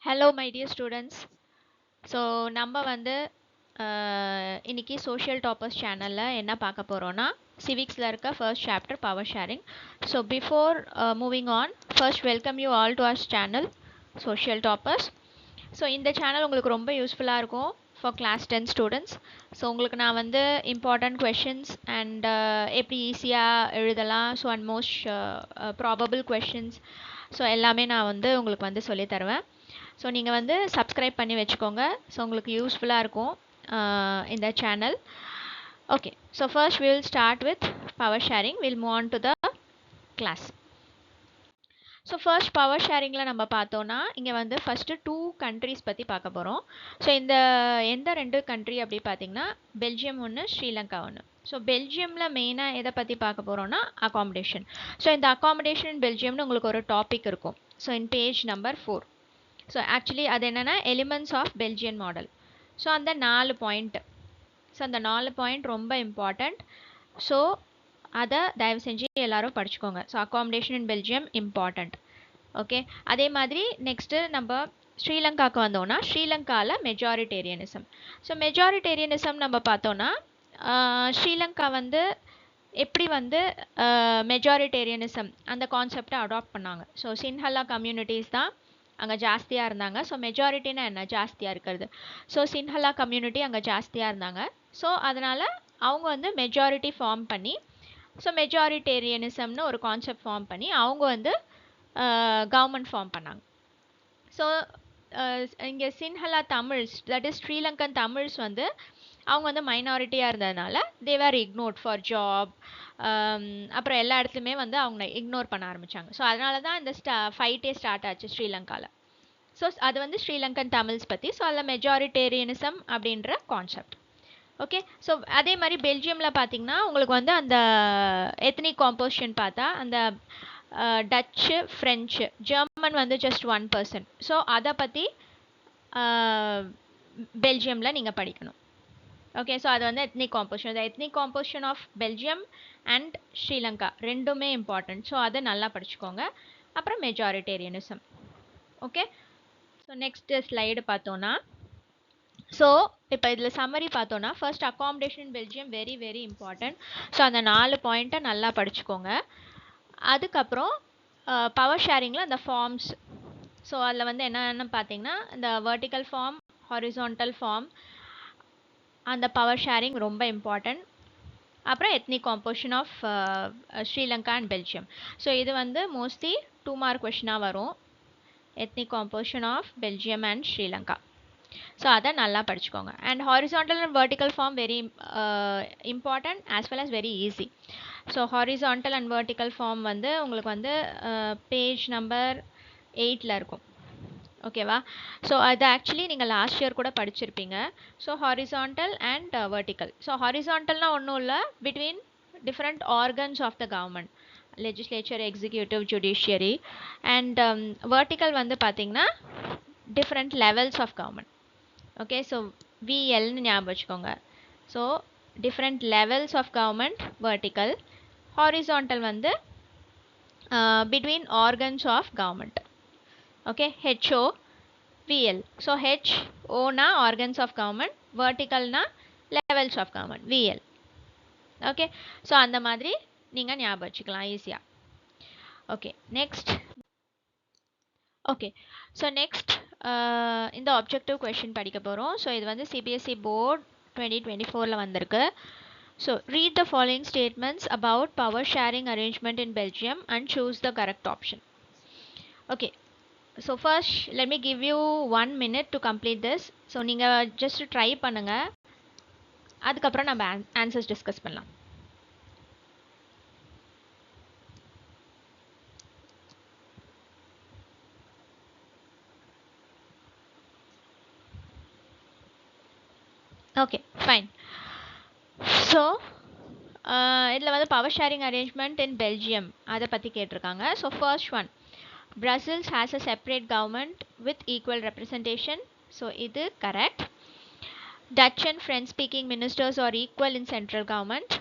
Hello my dear students. So நம்ம வந்து இன்னைக்கு சோஷியல் டாப்பர்ஸ் சேனலில் என்ன பார்க்க போகிறோன்னா சிவிக்ஸில் இருக்க first chapter power sharing. So before moving on, first welcome you all to our channel social toppers. So இந்த சேனல் உங்களுக்கு ரொம்ப யூஸ்ஃபுல்லாக இருக்கும் ஃபார் கிளாஸ் 10 ஸ்டூடெண்ட்ஸ். ஸோ உங்களுக்கு நான் வந்து இம்பார்ட்டண்ட் கொஷின்ஸ் அண்ட் எப்படி ஈஸியாக எழுதலாம், so and most probable questions, so எல்லாமே நான் வந்து உங்களுக்கு வந்து சொல்லித் தருவேன். ஸோ நீங்கள் வந்து சப்ஸ்கிரைப் பண்ணி வச்சுக்கோங்க. ஸோ உங்களுக்கு யூஸ்ஃபுல்லாக இருக்கும் இந்த channel. Okay, so first we will start with power sharing. We'll move on to the class. So first power ஷேரிங்கில் நம்ம பார்த்தோன்னா இங்கே வந்து ஃபஸ்ட்டு 2 கண்ட்ரீஸ் பற்றி பார்க்க போகிறோம். ஸோ இந்த எந்த 2 கண்ட்ரி அப்படி பார்த்தீங்கன்னா பெல்ஜியம் ஒன்று, ஸ்ரீலங்கா ஒன்று. ஸோ பெல்ஜியமில் மெயினாக எதை பற்றி பார்க்க போகிறோன்னா அகாமடேஷன். ஸோ இந்த அகாமடேஷன் பெல்ஜியம்னு உங்களுக்கு ஒரு டாபிக் இருக்கும். So in page number 4. So actually அது என்னென்னா elements of Belgian model. So அந்த 4 பாயிண்ட், ஸோ அந்த 4 பாயிண்ட் ரொம்ப இம்பார்ட்டண்ட். ஸோ அதை தயவு செஞ்சு எல்லாரும் படிச்சுக்கோங்க. So accommodation in Belgium important. Okay, அதே மாதிரி நெக்ஸ்ட்டு நம்ம ஸ்ரீலங்காவுக்கு வந்தோன்னா ஸ்ரீலங்காவில் மெஜாரிட்டேரியனிசம். ஸோ மெஜாரிட்டேரியனிசம் நம்ம பார்த்தோன்னா ஸ்ரீலங்கா வந்து எப்படி வந்து மெஜாரிட்டேரியனிசம் அந்த கான்செப்டை அடாப்ட் பண்ணாங்க. ஸோ சின்ஹலா கம்யூனிட்டிஸ் தான் அங்கே ஜாஸ்தியாக இருந்தாங்க. ஸோ மெஜாரிட்டினா என்ன, ஜாஸ்தியாக இருக்கிறது. ஸோ சின்ஹலா கம்யூனிட்டி அங்கே ஜாஸ்தியாக இருந்தாங்க. ஸோ அதனால் அவங்க வந்து மெஜாரிட்டி ஃபார்ம் பண்ணி, ஸோ மெஜாரிட்டேரியனிசம்னு ஒரு கான்செப்ட் ஃபார்ம் பண்ணி அவங்க வந்து கவர்மெண்ட் ஃபார்ம் பண்ணாங்க. ஸோ இங்கே சின்ஹலா தமிழ்ஸ், தட் இஸ் ஸ்ரீலங்கன் தமிழ்ஸ் வந்து அவங்க வந்து மைனாரிட்டியாக இருந்ததுனால they were ignored for job. அப்புறம் எல்லா இடத்துலையுமே வந்து அவங்க இக்னோர் பண்ண ஆரம்பித்தாங்க. ஸோ அதனால தான் இந்த ஃபைட்டே ஸ்டார்ட் ஆச்சு ஸ்ரீலங்காவில். ஸோ அது வந்து ஸ்ரீலங்கன் தமிழ்ஸ் பற்றி. ஸோ அதில் மெஜாரிட்டேரியனிசம் அப்படின்ற கான்செப்ட். ஓகே, ஸோ அதே மாதிரி பெல்ஜியமில் பார்த்தீங்கன்னா உங்களுக்கு வந்து அந்த எத்னிக் காம்போசிஷன் பார்த்தா அந்த டச்சு, ஃப்ரெஞ்சு, ஜெர்மன் வந்து ஜஸ்ட் 1%. ஸோ அதை பற்றி பெல்ஜியமில் நீங்கள் படிக்கணும். ஓகே, ஸோ அது வந்து ethnic composition. The ethnic composition of Belgium and Sri Lanka ரெண்டுமே இம்பார்ட்டன்ட். ஸோ அதை நல்லா படிச்சுக்கோங்க. அப்புறம் majoritarianism. Okay, so next slide பார்த்தோன்னா, ஸோ இப்போ இதில் சம்மரி பார்த்தோன்னா first accommodation in Belgium very very important. So அந்த 4 பாயிண்ட்டை நல்லா படிச்சுக்கோங்க. அதுக்கப்புறம் பவர் ஷேரிங்கில் அந்த ஃபார்ம்ஸ், ஸோ அதில் வந்து என்னென்னு பார்த்தீங்கன்னா இந்த வெர்டிக்கல் ஃபார்ம், ஹாரிசான்டல் ஃபார்ம், அந்த பவர் ஷேரிங் ரொம்ப இம்பார்ட்டன்ட். அப்புறம் ethnic composition of Sri Lanka and Belgium. So இது வந்து மோஸ்ட்லி 2 மார்க் கொஷினாக வரும், ethnic composition of Belgium and Sri Lanka. So அதை நல்லா படிச்சுக்கோங்க. And horizontal and vertical form very important as well as very easy. So horizontal and vertical form வந்து உங்களுக்கு வந்து பேஜ் நம்பர் 8ல் இருக்கும். ஓகேவா? ஸோ அது ஆக்சுவலி நீங்கள் லாஸ்ட் இயர் கூட படிச்சிருப்பீங்க. So horizontal and vertical. So ஹாரிசான்டல்னால் ஒன்றும் இல்லை, between different organs of the government, legislature, executive, judiciary. And vertical வந்து பார்த்திங்கன்னா different levels of government. Okay, so விஎல்னு ஞாபகம் வச்சுக்கோங்க. So different levels of government vertical. Horizontal வந்து between organs of government. Okay, HO VL. So ஹெச்ஓனா organs of government, வெர்டிக்கல்னா levels of government, VL. Okay, so அந்த மாதிரி நீங்கள் ஞாபகம் வச்சுக்கலாம் ஈஸியாக. Okay, next. Okay, so next இந்த ஆப்ஜெக்டிவ் கொஷின் படிக்க போகிறோம். ஸோ இது வந்து சிபிஎஸ்சி போர்ட் 2024 வந்திருக்கு. So read the following statements about power sharing arrangement in Belgium and choose the correct option. Okay, so first let me give you 1 minute to complete this. So நீங்கள் just try பண்ணுங்கள், அதுக்கப்புறம் நம்ம answers discuss பண்ணலாம். Okay, fine. So இதில் வந்து power sharing arrangement இன் Belgium அதை பற்றி கேட்டிருக்காங்க. So first one, Brussels has a separate government with equal representation. So இது correct. Dutch and French speaking ministers are equal in central government.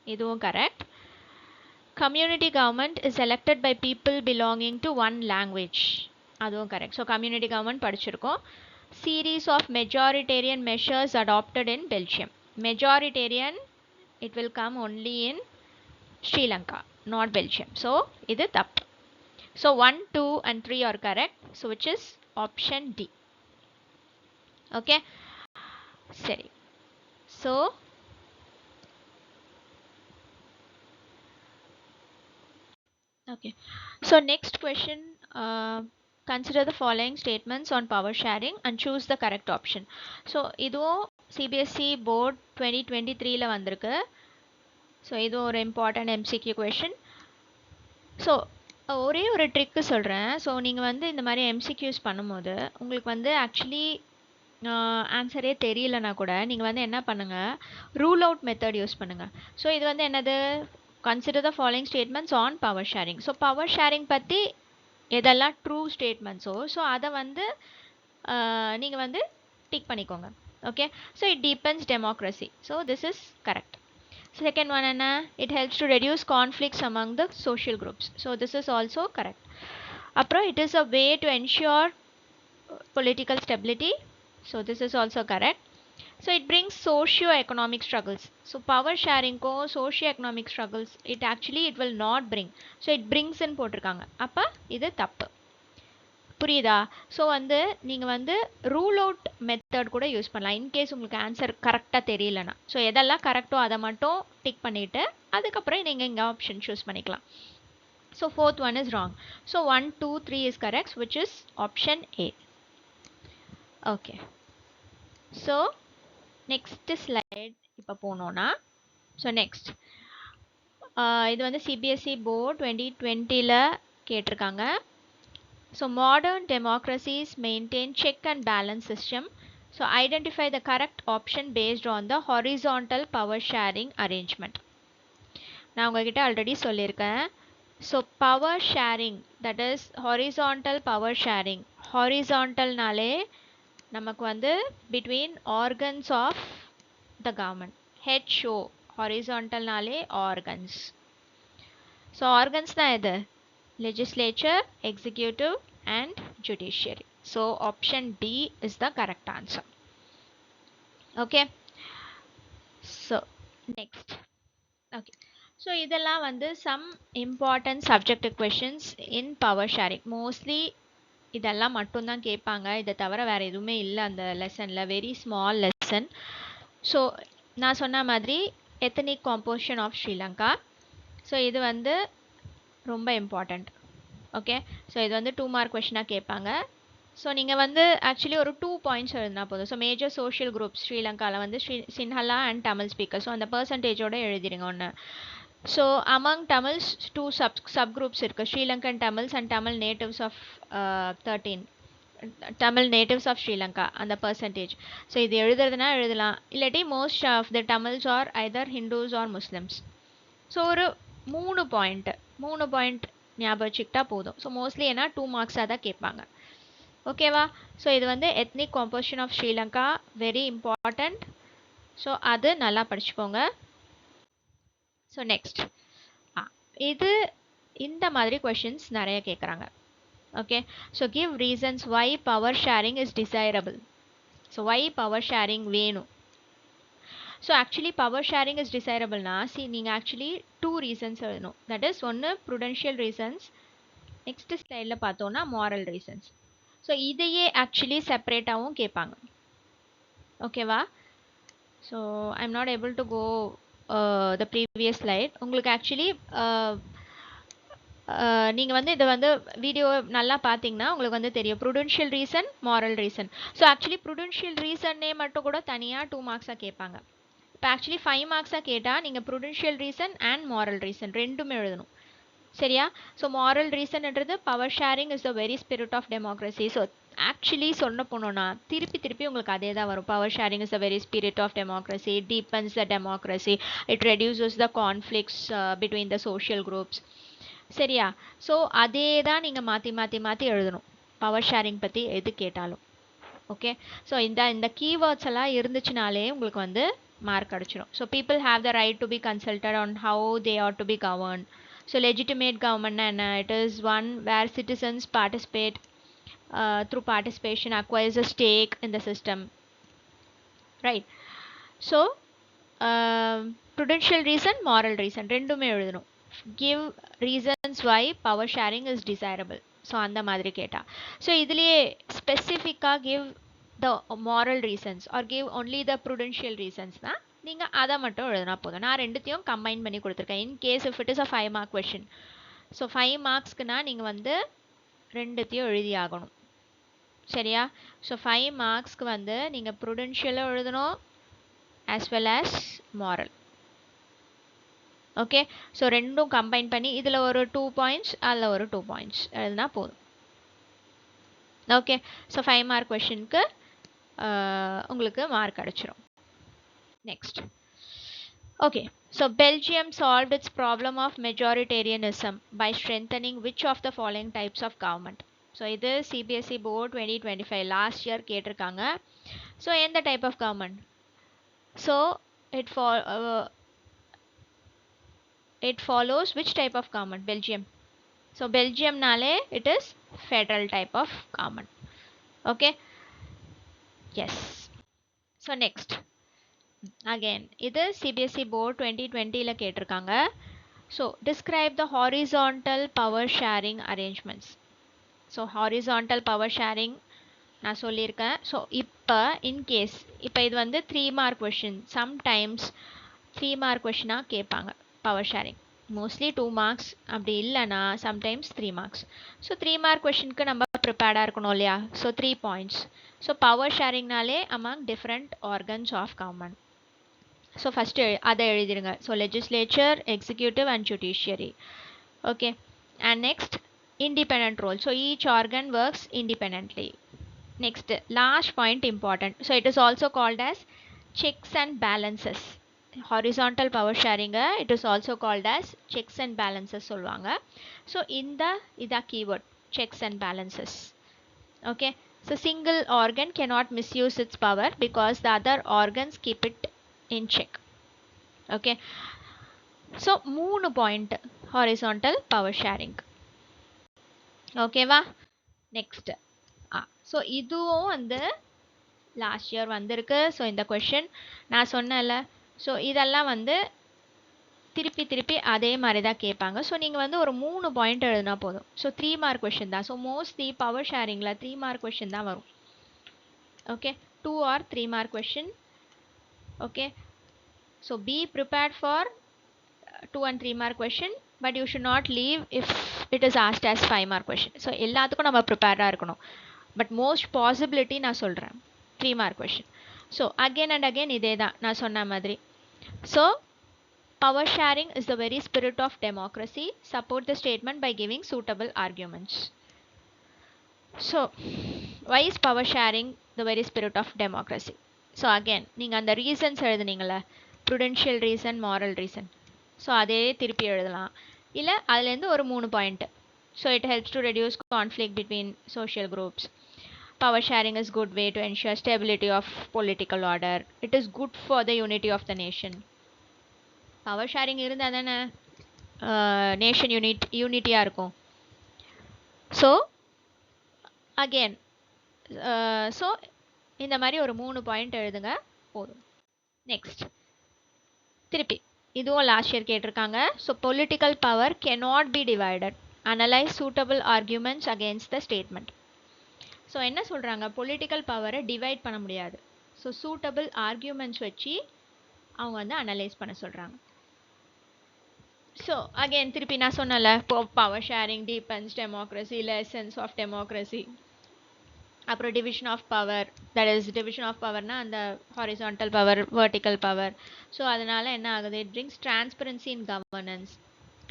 இதுவும் correct. Community government is elected by people belonging to one language. அதுவும் correct. So community government படிச்சிருக்கோம். Series of majoritarian measures adopted in Belgium. Majoritarian it will come only in Sri Lanka, not Belgium. So இது தப்பு. So 1, 2 and 3 are correct. So which is option D. Okay. சரி. So okay. So next question, consider the following statements on power sharing and choose the correct option. So இதுவும் CBSE board 2023ல வந்திருக்கு. So இது ஒரு important MCQ question. So ஒரே ஒரு trick சொல்கிறேன். So நீங்கள் வந்து இந்த மாதிரி எம்சிக்யூஸ் பண்ணும்போது உங்களுக்கு வந்து ஆக்சுவலி ஆன்சரே தெரியலனா கூட நீங்கள் வந்து என்ன பண்ணுங்கள், ரூல் அவுட் மெத்தட் யூஸ் பண்ணுங்கள். ஸோ இது வந்து என்னது, consider the following statements on power sharing. So power sharing பற்றி எதெல்லாம் ட்ரூ ஸ்டேட்மெண்ட்ஸோ ஸோ அதை வந்து நீங்கள் வந்து டிக் பண்ணிக்கோங்க. Okay. So it deepens democracy. So this is correct. Second one enna, it helps to reduce conflicts among the social groups. So this is also correct. Apro it is a way to ensure political stability. So this is also correct. So it brings socio-economic struggles. So power sharing ko socio-economic struggles it actually it will not bring. So it brings in போட்டிருக்காங்க. அப்ப இது தப்பு. புரியுதா? So வந்து நீங்கள் வந்து rule out method கூட use பண்ணலாம் இன்கேஸ் உங்களுக்கு ஆன்சர் கரெக்டாக தெரியலனா. ஸோ எதெல்லாம் கரெக்டோ அதை மட்டும் டிக் பண்ணிவிட்டு அதுக்கப்புறம் நீங்கள் இங்கே ஆப்ஷன் சூஸ் பண்ணிக்கலாம். So fourth one is wrong. So 1, 2, 3 is correct, which is option A. Okay. So next slide இப்போ போனோன்னா, ஸோ நெக்ஸ்ட் இது வந்து சிபிஎஸ்இ போர்ட் 2020ல் கேட்டிருக்காங்க. So modern democracies maintain check and balance system. So identify the correct option based on the horizontal power sharing arrangement. நான் உங்ககிட்ட already சொல்லியிருக்கேன். So power sharing that is horizontal power sharing. ஹாரிசான்டல்னாலே நமக்கு வந்து between organs of the government. HO ஹாரிசான்டல்னாலே organs. So organs தான் எது, legislature, executive and judiciary. So option D is the correct answer. Okay. So next. Okay. So இதெல்லாம் வந்து some important subjective questions in power sharing. Mostly இதெல்லாம் மட்டும்தான் கேட்பாங்க, இதை தவிர வேறு எதுவுமே இல்லை அந்த லெசனில். Very small lesson. ஸோ நான் சொன்ன மாதிரி ethnic composition of Sri Lanka. So இது வந்து ரொம்ப இம்பார்ட்டண்ட். ஓகே. ஸோ இது வந்து 2 மார்க் கொஷினாக கேட்பாங்க. ஸோ நீங்கள் வந்து ஆக்சுவலி ஒரு 2 பாயிண்ட்ஸ் எழுதினா போதும். ஸோ மேஜர் சோஷியல் குரூப்ஸ் ஸ்ரீலங்காவில் வந்து Sinhala and Tamil speaker. So அந்த பர்சன்டேஜோடு எழுதிடுங்க ஒன்று. So among Tamils 2 sub groups இருக்குது, Sri Lankan Tamils and Tamil natives of 13 Tamil natives of Sri Lanka, அந்த பர்சன்டேஜ். ஸோ இது எழுதுறதுனா எழுதலாம், இல்லாட்டி most of the Tamils are either Hindus or Muslims. So ஒரு 3 பாயிண்ட் ஞாபகம் வச்சுக்கிட்டா போதும். ஸோ மோஸ்ட்லி ஏன்னா 2 மார்க்ஸாக தான் கேட்பாங்க. ஓகேவா? ஸோ இது வந்து ethnic composition of Sri Lanka very important. So அது நல்லா படிச்சுக்கோங்க. ஸோ நெக்ஸ்ட் இது இந்த மாதிரி கொஷின்ஸ் நிறைய கேட்குறாங்க. Okay. So give reasons why power sharing is desirable. So why power sharing வேணும். So actually power sharing is டிசைரபிள்னா நீங்கள் ஆக்சுவலி 2 ரீசன்ஸ் எழுதணும். தட் இஸ் ஒன்று ப்ருடென்ஷியல் ரீசன்ஸ், நெக்ஸ்ட் ஸ்லைடில் பார்த்தோன்னா மாரல் ரீசன்ஸ். ஸோ இதையே ஆக்சுவலி செப்பரேட்டாகவும் கேட்பாங்க. ஓகேவா? So I am not able to go the previous slide. உங்களுக்கு ஆக்சுவலி நீங்கள் வந்து இதை வந்து வீடியோ நல்லா பார்த்தீங்கன்னா உங்களுக்கு வந்து தெரியும் prudential reason, moral reason. So actually prudential ரீசன்னே மட்டும் கூட தனியாக 2 மார்க்ஸாக கேட்பாங்க. இப்போ ஆக்சுவலி 5 மார்க்ஸாக கேட்டால் நீங்கள் prudential reason and moral reason ரெண்டுமே எழுதணும். சரியா? ஸோ மாரல் ரீசன்ன்றது power sharing is the very spirit of democracy. So actually சொன்ன போனோன்னா திருப்பி உங்களுக்கு அதே தான் வரும். Power sharing is the very spirit of democracy, deepens the democracy, it reduces the conflicts between the social groups. சரியா? So அதே தான் நீங்கள் மாற்றி எழுதணும் பவர் ஷேரிங் பற்றி எது கேட்டாலும். ஓகே. ஸோ இந்த கீவேர்ட்ஸ் எல்லாம் இருந்துச்சுனாலே உங்களுக்கு வந்து மார்க் அடிச்சிடும். So people have the right to be consulted on how they are to be govern. So legitimate government and it is one where citizens participate through participation acquires a stake in the system, right? So prudential reason, moral reason ரெண்டுமே எழுதணும். give reasons why power sharing is desirable. So அந்த மாதிரி கேட்டா so இதுலேயே ஸ்பெசிஃபிக்காக give the moral reasons or give only the prudential reasons தான் நீங்கள் அதை மட்டும் எழுதினா போதும். நான் ரெண்டுத்தையும் கம்பைன் பண்ணி கொடுத்துருக்கேன். In case if it is a 5 mark question. So 5 மார்க்ஸ்க்குனா நீங்கள் வந்து ரெண்டுத்தையும் எழுதி ஆகணும், சரியா? ஸோ 5 மார்க்ஸ்க்கு வந்து நீங்கள் ப்ருடென்ஷியலும் எழுதணும் as well as moral. Okay, so ரெண்டும் கம்பைன் பண்ணி இதில் ஒரு 2 பாயிண்ட்ஸ் அதில் ஒரு 2 பாயிண்ட்ஸ் எழுதுனா போதும். ஓகே, ஸோ 5 மார்க் கொஷினுக்கு உங்களுக்கு மார்க் கிடச்சிரும். Next, okay, so Belgium solved its problem of majoritarianism by strengthening which of the following types of government. So இது சிபிஎஸ்இ போர்ட் 2025 லாஸ்ட் இயர் கேட்டிருக்காங்க. ஸோ எந்த type of government? So it follows which type of government? Belgium. So Belgium nale it is federal type of government. Okay, yes. So next, again இது CBSE board 2020 la கேட்டிருக்காங்க. So describe the horizontal power sharing arrangements. So horizontal power sharing நான் சொல்லியிருக்கேன். So இப்போ in case இப்போ இது வந்து 3 mark question, sometimes 3 mark கொஷினாக கேட்பாங்க power sharing. Mostly 2 marks, அப்படி இல்லைனா சம்டைம்ஸ் 3 marks. ஸோ 3 mark கொஷினுக்கு நம்ம ப்ரிப்பேர்டாக இருக்கணும் இல்லையா? So 3 points. ஸோ பவர் ஷேரிங்னாலே among different organs of government. So first அதை எழுதிடுங்க. So legislature, executive and judiciary. Okay, and next independent role. So each organ works independently. Next, last point important. So it is also called as checks and balances. Horizontal power sharing it is also called as checks and balances சொல்வாங்க. So இந்த இதா keyword checks and balances. Okay, so single organ cannot misuse its power because the other organs keep it in check. Okay, so 3 point horizontal power sharing. ஓகேவா? Next, so இதுவும் வந்து last year வந்திருக்கு. So இந்த question நான் சொன்னேன்ல, so இதெல்லாம் வந்து திருப்பி திருப்பி அதே மாதிரி தான் கேட்பாங்க. ஸோ நீங்கள் வந்து ஒரு 3 பாயிண்ட் எழுதினா போதும். ஸோ 3 mark கொஷின் தான். ஸோ மோஸ்ட்லி பவர் ஷேரிங்கில் 3 mark கொஷின் தான் வரும். Okay, 2 or 3 mark question. Okay, so be prepared for 2 and 3 mark question, but you should not leave if it is asked as 5 mark question. So எல்லாத்துக்கும் நம்ம ப்ரிப்பேர்டாக இருக்கணும். But most possibility நான் சொல்கிறேன் 3 mark question. So again and again இதே தான் நான் சொன்ன மாதிரி. So power sharing is the very spirit of democracy. Support the statement by giving suitable arguments. So why is power sharing the very spirit of democracy? So again நீங்கள் அந்த reasons எழுதுனீங்களே, prudential reason, moral reason. So அதே திருப்பி எழுதலாம், இல்லை அதுலேருந்து ஒரு 3 point. So it helps to reduce conflict between social groups. Power sharing is good way to ensure stability of political order. It is good for the unity of the nation. Power sharing இருந்தால் தானே nation யூனிட்டியாக இருக்கும். So again so இந்த மாதிரி ஒரு 3 point எழுதுங்க போதும். Next, திருப்பி இதுவும் லாஸ்ட் இயர் கேட்டிருக்காங்க. So political power cannot be divided. Analyze suitable arguments against the statement. So என்ன சொல்கிறாங்க, பொலிட்டிக்கல் பவரை டிவைட் பண்ண முடியாது. ஸோ சூட்டபிள் ஆர்கியூமெண்ட்ஸ் வச்சு அவங்க வந்து அனலைஸ் பண்ண சொல்கிறாங்க. ஸோ அகெயின் திருப்பி நான் சொன்னல, power sharing deepens democracy, lessons of democracy, அப்புறம் division of power. That is division of பவர்னா அந்த horizontal power, vertical power. So அதனால் என்ன ஆகுது, it brings transparency in governance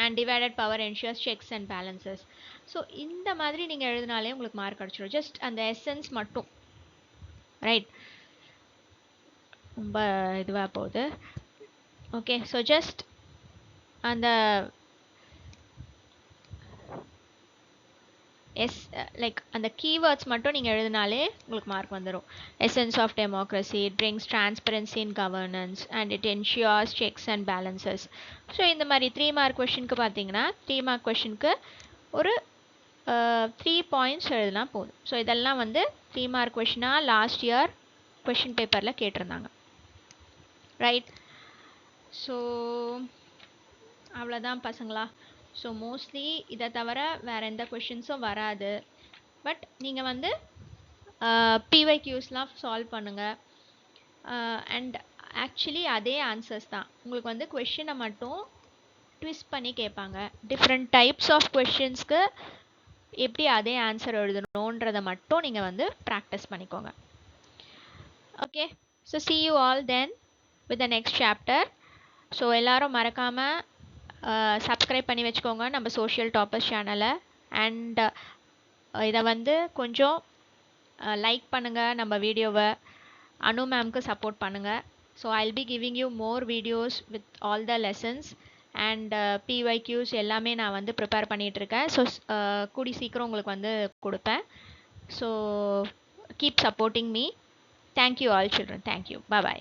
and divided power ensures checks and balances. So இந்த மாதிரி நீங்கள் எழுதினாலே உங்களுக்கு மார்க் கிடச்சிடும். ஜஸ்ட் அந்த எசன்ஸ் மட்டும், ரைட்? ரொம்ப இதுவாக போகுது. ஓகே, ஸோ ஜஸ்ட் அந்த லைக் அந்த கீவேர்ட்ஸ் மட்டும் நீங்கள் எழுதினாலே உங்களுக்கு மார்க் வந்துடும். Essence of democracy, it brings transparency in governance and it ensures checks and balances. So இந்த மாதிரி 3 mark கொஷினுக்கு பார்த்தீங்கன்னா 3 mark கொஷினுக்கு ஒரு 3 பாயிண்ட்ஸ் எழுதுனா போதும். ஸோ இதெல்லாம் வந்து 3 மார்க் கொஷினாக லாஸ்ட் இயர் கொஷின் பேப்பரில் கேட்டிருந்தாங்க. ரைட். ஸோ அவ்வளோதான் பசங்களா. ஸோ மோஸ்ட்லி இதை தவிர வேறு எந்த கொஷின்ஸும் வராது. பட் நீங்கள் வந்து பிஒய்க்யூஸ்லாம் சால்வ் பண்ணுங்கள். அண்ட் ஆக்சுவலி அதே ஆன்சர்ஸ் தான். உங்களுக்கு வந்து கொஷினை மட்டும் ட்விஸ்ட் பண்ணி கேட்பாங்க. டிஃப்ரெண்ட் டைப்ஸ் ஆஃப் கொஷின்ஸ்க்கு எப்படி அதே ஆன்சர் எழுதணுன்றதை மட்டும் நீங்கள் வந்து ப்ராக்டிஸ் பண்ணிக்கோங்க. Okay. So see you all then with the next chapter. So எல்லோரும் மறக்காமல் சப்ஸ்கிரைப் பண்ணி வச்சுக்கோங்க நம்ம சோஷியல் டாப்பர்ஸ் சேனலை. அண்ட் இதை வந்து கொஞ்சம் லைக் பண்ணுங்கள் நம்ம வீடியோவை. அனு மேம்க்கு சப்போர்ட் பண்ணுங்கள். So I'll be giving you more videos with all the lessons and PYQs எல்லாமே நான் வந்து ப்ரிப்பேர் பண்ணிகிட்ருக்கேன். ஸோ கூடி சீக்கிரம் உங்களுக்கு வந்து கொடுப்பேன். So keep supporting me. Thank you all children. Thank you. Bye bye.